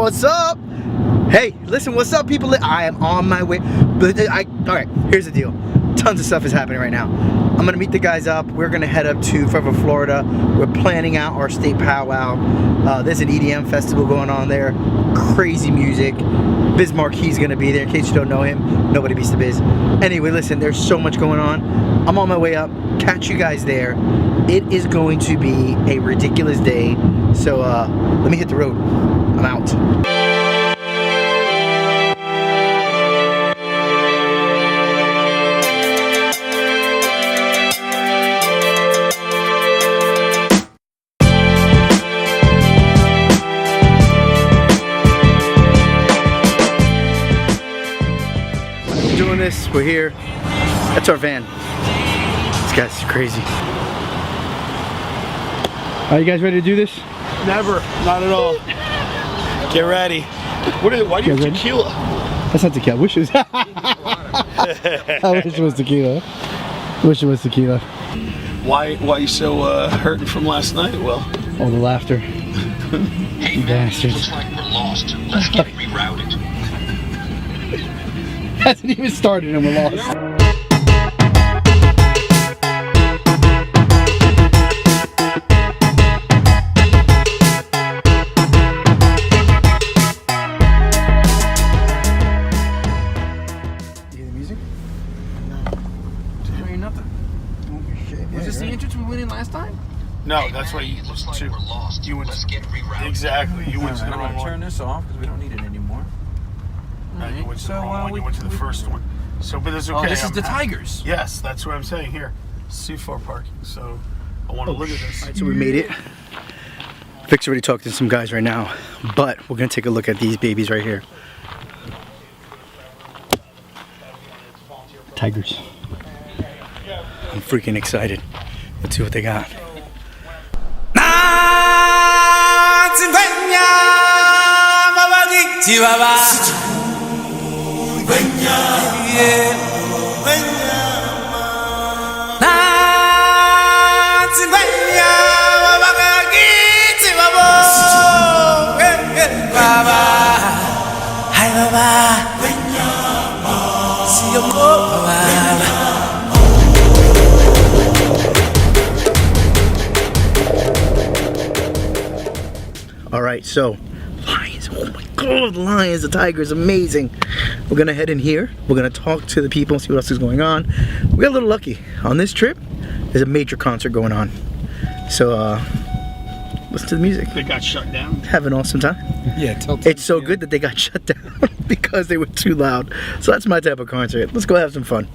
what's up? Hey, listen, what's up, people? I am on my way. Alright, here's the deal. Tons of stuff is happening right now. I'm gonna meet the guys up. We're gonna head up to Forever, Florida. We're planning out our state powwow. There's an EDM festival going on there. Crazy music. Biz Marquis gonna be there. In case you don't know him, nobody beats the Biz. Anyway, listen, there's so much going on. I'm on my way up. Catch you guys there. It is going to be a ridiculous day. So let me hit the road. I'm out. Doing this, we're here. That's our van. This guy's crazy. Are you guys ready to do this? Never, not at all. Get ready. Why do you have tequila? That's not tequila. I wish it was. I wish it was tequila. I wish it was tequila. Why are you so hurting from last night, Will? All the laughter. Hey man, bastards. looks like we're lost. Let's get rerouted. Hasn't even started and we're lost. Was this the entrance we went in last time? No, Hey, that's man, why you it looks like to, we're lost. you went Let's get rerouted. exactly. You went to the I'm wrong gonna turn one. this off because we don't need it anymore. No, you went to the So, wrong one. You went to the first one. So, but it's okay. Oh, this is I'm the happy. Tigers. Yes, that's what I'm saying here. C4 parking. So I want to look at this. Alright, so we made it. Vic's already talking to some guys right now, but we're gonna take a look at these babies right here. Tigers. I'm freaking excited. Let's see what they got. Alright, so lions, oh my god, the lions, the tigers, amazing. We're gonna head in here, we're gonna talk to the people, see what else is going on. We got a little lucky. On this trip, there's a major concert going on. So listen to the music. They got shut down. Have an awesome time. Yeah, It's so good that they got shut down because they were too loud. So that's my type of concert. Let's go have some fun.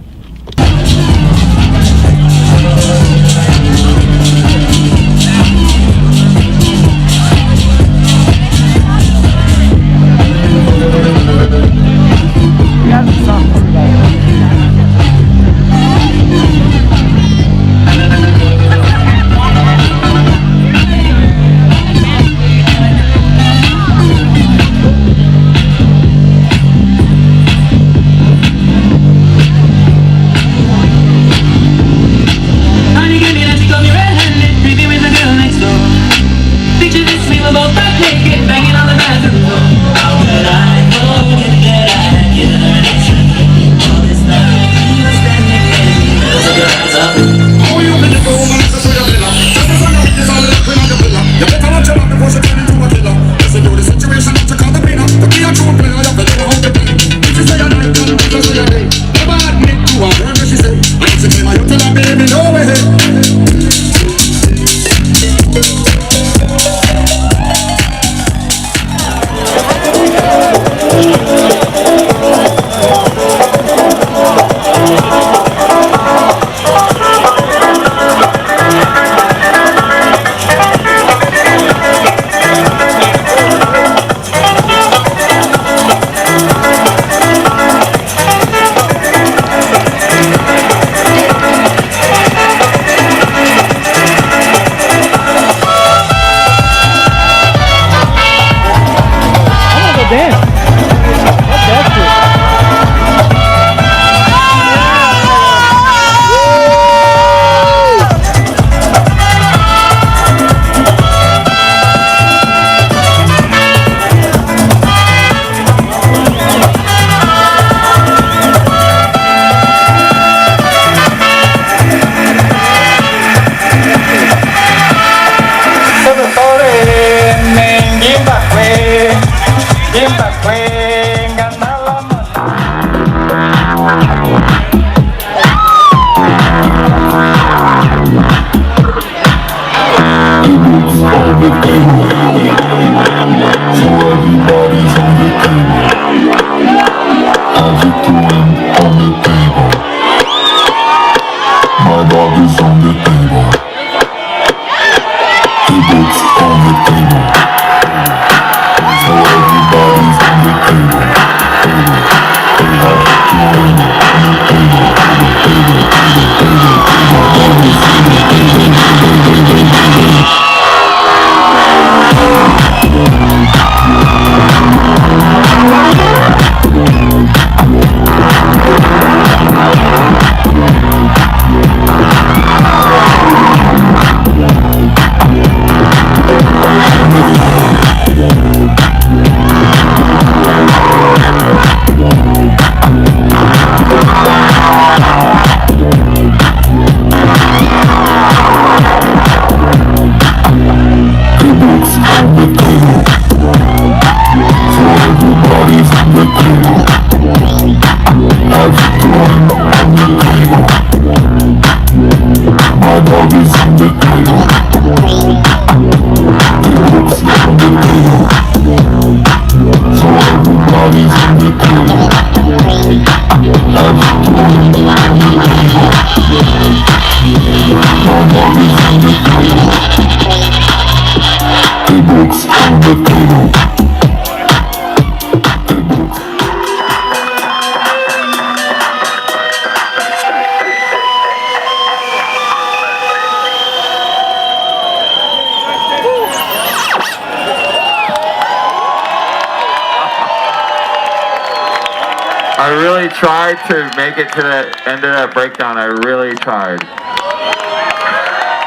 I really tried to make it to the end of that breakdown. I really tried.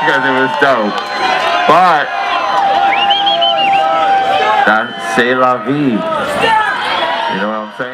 Because it was dope. But that's c'est la vie. You know what I'm saying?